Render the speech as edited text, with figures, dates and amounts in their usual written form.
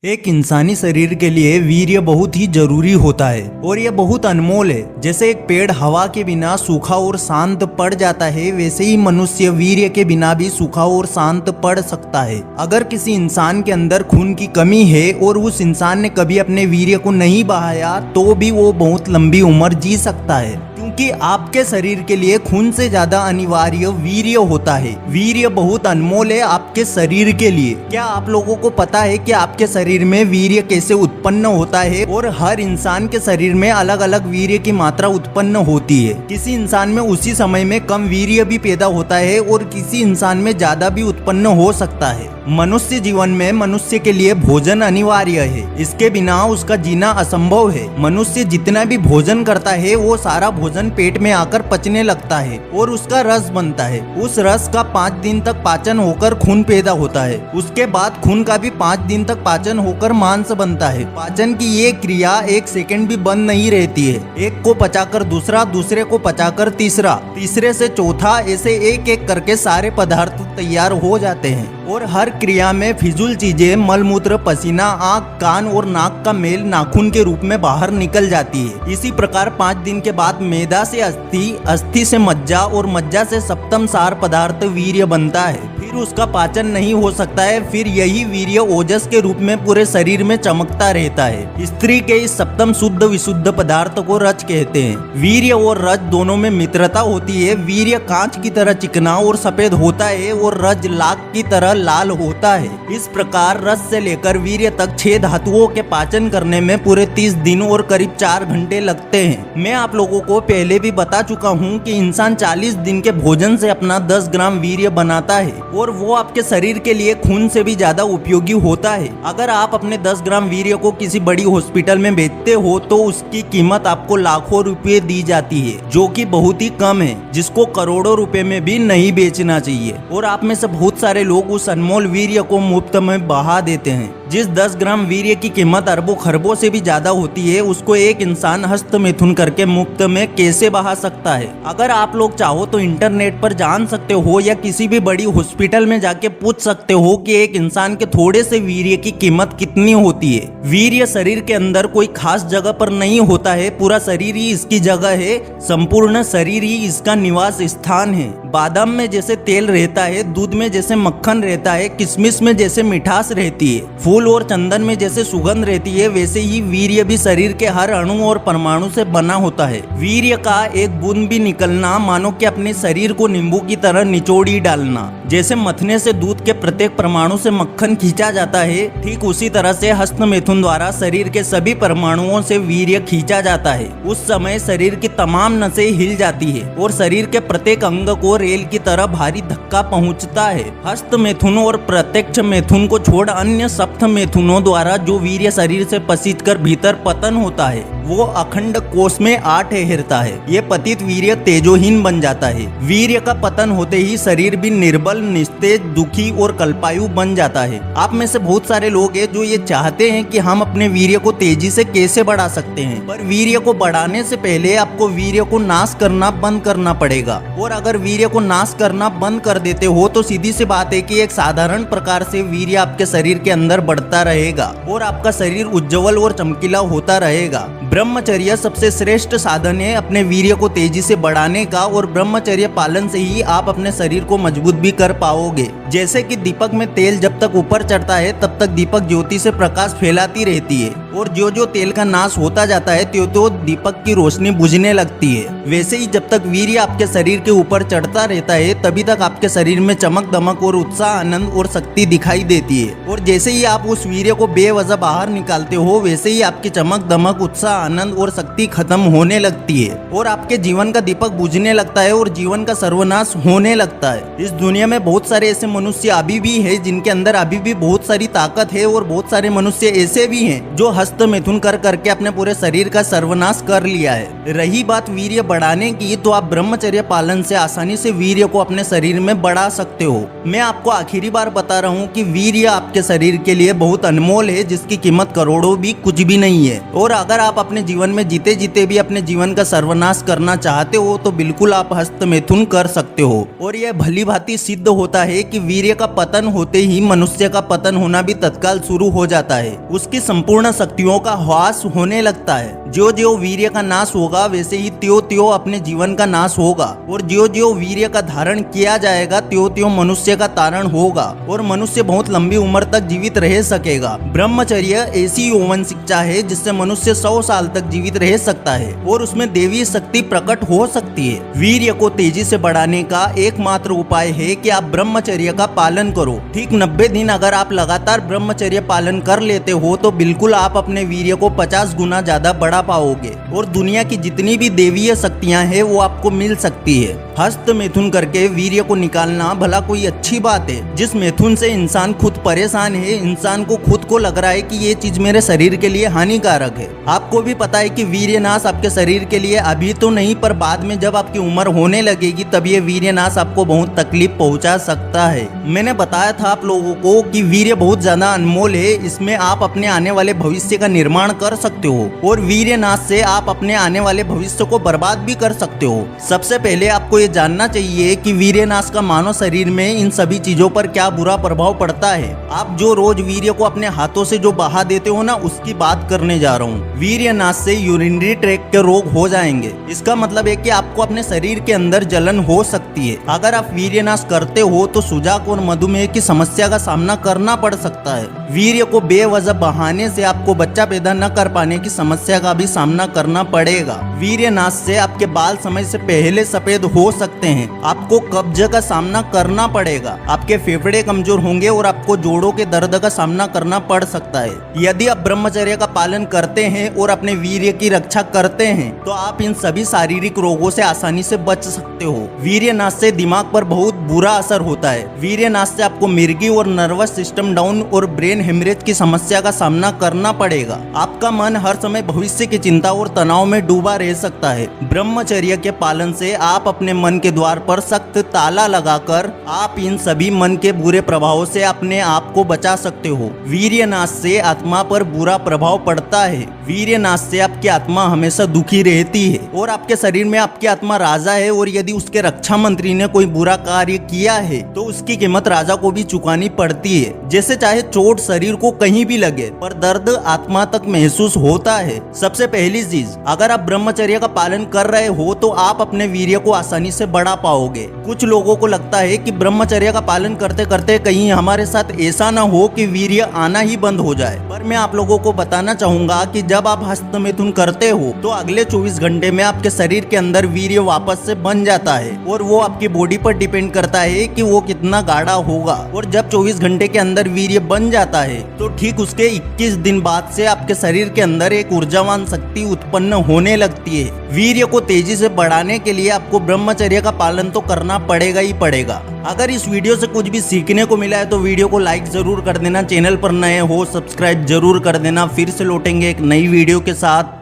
एक इंसानी शरीर के लिए वीर्य बहुत ही जरूरी होता है और ये बहुत अनमोल है। जैसे एक पेड़ हवा के बिना सूखा और शांत पड़ जाता है, वैसे ही मनुष्य वीर्य के बिना भी सूखा और शांत पड़ सकता है। अगर किसी इंसान के अंदर खून की कमी है और उस इंसान ने कभी अपने वीर्य को नहीं बहाया तो भी वो बहुत लंबी उम्र जी सकता है, क्योंकि आपके शरीर के लिए खून से ज्यादा अनिवार्य वीर्य होता है। वीर्य बहुत अनमोल है आपके शरीर के लिए। क्या आप लोगों को पता है कि आपके शरीर में वीर्य कैसे उत्पन्न होता है? और हर इंसान के शरीर में अलग अलग वीर्य की मात्रा उत्पन्न होती है। किसी इंसान में उसी समय में कम वीर्य भी पैदा होता है और किसी इंसान में ज्यादा भी उत्पन्न हो सकता है। मनुष्य जीवन में मनुष्य के लिए भोजन अनिवार्य है, इसके बिना उसका जीना असंभव है। मनुष्य जितना भी भोजन करता है वो सारा भोजन पेट में आकर पचने लगता है और उसका रस बनता है। उस रस का 5 दिन तक पाचन होकर खून पैदा होता है। उसके बाद खून का भी 5 दिन तक पाचन होकर मांस बनता है। पाचन की ये क्रिया 1 सेकंड भी बंद नहीं रहती है। एक को पचाकर दूसरा, दूसरे को पचाकर तीसरा, तीसरे से चौथा, ऐसे एक एक करके सारे पदार्थ तैयार हो जाते हैं। और हर क्रिया में फिजूल चीजें, मलमूत्र, पसीना, आँख, कान और नाक का मेल नाखून के रूप में बाहर निकल जाती है। इसी प्रकार 5 दिन के बाद मैदा से अस्थि, अस्थि से मज्जा और मज्जा से सप्तम सार पदार्थ वीर्य बनता है। फिर उसका पाचन नहीं हो सकता है। फिर यही वीर्य ओजस के रूप में पूरे शरीर में चमकता रहता है। स्त्री के इस सप्तम शुद्ध विशुद्ध पदार्थ को रज कहते हैं। वीर्य और रज दोनों में मित्रता होती है। वीर्य कांच की तरह चिकना और सफेद होता है और रज लाख की तरह लाल होता है। इस प्रकार रस से लेकर वीर्य तक 6 धातुओं के पाचन करने में पूरे 30 दिन और करीब 4 घंटे लगते हैं। मैं आप लोगों को पहले भी बता चुका हूँ कि इंसान 40 दिन के भोजन से अपना 10 ग्राम वीर्य बनाता है और वो आपके शरीर के लिए खून से भी ज्यादा उपयोगी होता है। अगर आप अपने 10 ग्राम वीर्य को किसी बड़ी हॉस्पिटल में बेचते हो तो उसकी कीमत आपको लाखों रुपए दी जाती है, जो कि बहुत ही कम है, जिसको करोड़ों रुपए में भी नहीं बेचना चाहिए। और आप में से बहुत सारे लोग उस अनमोल वीर्य को मुफ्त में बहा देते हैं। जिस 10 ग्राम वीर्य की कीमत अरबों खरबों से भी ज्यादा होती है, उसको एक इंसान हस्त मैथुन करके मुफ्त में कैसे बहा सकता है? अगर आप लोग चाहो तो इंटरनेट पर जान सकते हो या किसी भी बड़ी हॉस्पिटल में जाके पूछ सकते हो कि एक इंसान के थोड़े से वीर्य की कीमत कितनी होती है। वीर्य शरीर के अंदर कोई खास जगह पर नहीं होता है, पूरा शरीर ही इसकी जगह है, संपूर्ण शरीर ही इसका निवास स्थान है। बादाम में जैसे तेल रहता है, दूध में जैसे मक्खन रहता है, किशमिश में जैसे मिठास रहती है, फूल और चंदन में जैसे सुगंध रहती है, वैसे ही वीर्य भी शरीर के हर अणु और परमाणु से बना होता है। वीर्य का एक बूंद भी निकलना मानो कि अपने शरीर को नींबू की तरह निचोड़ ही डालना। जैसे मथने से दूध के प्रत्येक परमाणु से मक्खन खींचा जाता है, ठीक उसी तरह से हस्त मैथुन द्वारा शरीर के सभी परमाणुओं से वीर्य खींचा जाता है। उस समय शरीर की तमाम नसें हिल जाती है और शरीर के प्रत्येक अंग को रेल की तरह भारी धक्का पहुंचता है। हस्त मैथुन और प्रत्यक्ष मैथुन को छोड़ अन्य सप्त मैथुनों द्वारा जो वीर्य शरीर से पसीज कर भीतर पतन होता है, वो अखंड कोष में आ ठहरता है। ये पतित वीर्य तेजोहीन बन जाता है। वीर्य का पतन होते ही शरीर भी निर्बल, निस्तेज, दुखी और कल्पायु बन जाता है। आप में से बहुत सारे लोग हैं जो ये चाहते हैं कि हम अपने वीर्य को तेजी से कैसे बढ़ा सकते हैं, पर वीर्य को बढ़ाने से पहले आपको वीर्य को नाश करना बंद करना पड़ेगा। और अगर वीर्य को नाश करना बंद कर देते हो तो सीधी सी बात है कि एक साधारण प्रकार से वीर्य आपके शरीर के अंदर बढ़ता रहेगा और आपका शरीर उज्जवल और चमकीला होता रहेगा। ब्रह्मचर्य सबसे श्रेष्ठ साधन है अपने वीर्य को तेजी से बढ़ाने का, और ब्रह्मचर्य पालन से ही आप अपने शरीर को मजबूत भी कर पाओगे। जैसे कि दीपक में तेल जब तक ऊपर चढ़ता है तब तक दीपक ज्योति से प्रकाश फैलाती रहती है, और जो तेल का नाश होता जाता है तो दीपक की रोशनी बुझने लगती है। वैसे ही जब तक वीर्य आपके शरीर के ऊपर चढ़ता रहता है तभी तक आपके शरीर में चमक दमक और उत्साह, आनंद और शक्ति दिखाई देती है। और जैसे ही आप उस वीर्य को बेवजह बाहर निकालते हो, वैसे ही आपकी चमक दमक, उत्साह, आनंद और शक्ति खत्म होने लगती है और आपके जीवन का दीपक बुझने लगता है और जीवन का सर्वनाश होने लगता है। इस दुनिया में बहुत सारे ऐसे मनुष्य अभी भी है जिनके अंदर अभी भी बहुत सारी ताकत है, और बहुत सारे मनुष्य ऐसे भी हैं जो हस्त मिथुन कर करके अपने पूरे शरीर का सर्वनाश कर लिया है। रही बात वीर्य बढ़ाने की, तो आप ब्रह्मचर्य पालन से आसानी से वीर्य को अपने शरीर में बढ़ा सकते हो। मैं आपको आखिरी बार बता रहा हूँ कि वीर्य आपके शरीर के लिए बहुत अनमोल है, जिसकी कीमत करोड़ों भी कुछ भी नहीं है। और अगर आप अपने जीवन में जीते जीते भी अपने जीवन का सर्वनाश करना चाहते हो तो बिल्कुल आप हस्त मिथुन कर सकते हो। और यह भली भांति सिद्ध होता है कि वीर्य का पतन होते ही मनुष्य का पतन होना भी तत्काल शुरू हो जाता है। उसकी संपूर्ण शक्तियों का ह्रास होने लगता है। जो जो वीर्य का नाश होगा वैसे ही त्यो त्यो अपने जीवन का नाश होगा। और जो जो वीर्य का धारण किया जाएगा त्यो त्यो मनुष्य का तारण होगा और मनुष्य बहुत लंबी उम्र तक जीवित रह सकेगा। ब्रह्मचर्य ऐसी यौवन शिक्षा है जिससे मनुष्य 100 साल तक जीवित रह सकता है और उसमें देवी शक्ति प्रकट हो सकती है। वीर्य को तेजी से बढ़ाने का एकमात्र उपाय है कि आप ब्रह्मचर्य का पालन करो। ठीक 90 दिन अगर आप लगातार ब्रह्मचर्य पालन कर लेते हो तो बिल्कुल आप अपने वीर्य को 50 गुना ज्यादा बढ़ा पाओगे और दुनिया की जितनी भी देवीय शक्तियां हैं वो आपको मिल सकती है। हस्त मिथुन करके वीर्य को निकालना भला कोई अच्छी बात है? जिस मिथुन से इंसान खुद परेशान है, इंसान को खुद को लग रहा है कि ये चीज मेरे शरीर के लिए हानिकारक है। आपको भी पता है कि वीर्य नाश आपके शरीर के लिए अभी तो नहीं, पर बाद में जब आपकी उम्र होने लगेगी तब ये वीर्य नाश आपको बहुत तकलीफ पहुंचा सकता है। मैंने बताया था आप लोगों को कि वीर्य बहुत ज्यादा अनमोल है, इसमें आप अपने आने वाले भविष्य का निर्माण कर सकते हो और वीर्य नाश से आप अपने आने वाले भविष्य को बर्बाद भी कर सकते हो। सबसे पहले आपको ये जानना चाहिए कि वीर्य नाश का मानव शरीर में इन सभी चीजों पर क्या बुरा प्रभाव पड़ता है। आप जो रोज वीर्य को अपने हाथों से जो बहा देते हो ना, उसकी बात करने जा रहा हूँ। वीर्य नाश से यूरिनरी ट्रैक्ट के रोग हो जाएंगे। इसका मतलब है कि आपको अपने शरीर के अंदर जलन हो सकती है। अगर आप वीर्य नाश करते हो तो सुजाक और मधुमेह की समस्या का सामना करना पड़ सकता है। वीर्य को बेवजह बहाने से आपको बच्चा पैदा न कर पाने की समस्या का भी सामना करना पड़ेगा। वीर्य नाश से आपके बाल समय से पहले सफेद हो सकते हैं। आपको कब्ज का सामना करना पड़ेगा। आपके फेफड़े कमजोर होंगे और आपको जोड़ों के दर्द का सामना करना पड़ सकता है। यदि आप ब्रह्मचर्य का पालन करते हैं और अपने वीर्य की रक्षा करते हैं तो आप इन सभी शारीरिक रोगों से आसानी से बच सकते हो। वीर्य नाश से दिमाग पर बहुत बुरा असर होता है। वीर्य नाश से आपको मिर्गी और नर्वस सिस्टम डाउन और ब्रेन हेमरेज की समस्या का सामना करना पड़ेगा। आपका मन हर समय भविष्य की चिंता और तनाव में डूबा रह सकता है। ब्रह्मचर्य के पालन से आप अपने मन के द्वार पर सख्त ताला लगाकर आप इन सभी मन के बुरे प्रभावों से अपने आप को बचा सकते हो। वीर्य नाश से आत्मा पर बुरा प्रभाव पड़ता है। वीर्य नाश से आपकी आत्मा हमेशा दुखी रहती है और आपके शरीर में आपकी आत्मा राजा है और यदि उसके रक्षा मंत्री ने कोई बुरा कार्य किया है तो उसकी कीमत राजा को भी चुकानी पड़ती है। जैसे चाहे चोट शरीर को कहीं भी लगे पर दर्द आत्मा तक महसूस होता है। सबसे पहली चीज, अगर आप ब्रह्मचर्य का पालन कर रहे हो तो आप अपने वीर्य को आसानी से बढ़ा पाओगे। कुछ लोगों को लगता है कि ब्रह्मचर्य का पालन करते करते कहीं हमारे साथ ऐसा ना हो कि वीर्य आना ही बंद हो जाए, पर मैं आप लोगों को बताना चाहूंगा कि जब आप हस्त मिथुन करते हो तो अगले 24 घंटे में आपके शरीर के अंदर वीर्य वापस से बन जाता है और वो आपकी बॉडी पर डिपेंड करता है कि वो कितना गाढ़ा होगा। और जब 24 घंटे के अंदर वीर्य बन जाता है तो ठीक उसके 21 दिन बाद से आपके शरीर के अंदर एक ऊर्जावान शक्ति उत्पन्न होने लगती है। वीर्य को तेजी से बढ़ाने के लिए आपको ब्रह्मचर्य का पालन तो करना पड़ेगा ही पड़ेगा। अगर इस वीडियो से कुछ भी सीखने को मिला है तो वीडियो को लाइक जरूर कर देना। चैनल पर नए हो सब्सक्राइब जरूर कर देना। फिर से लौटेंगे एक नई वीडियो के साथ।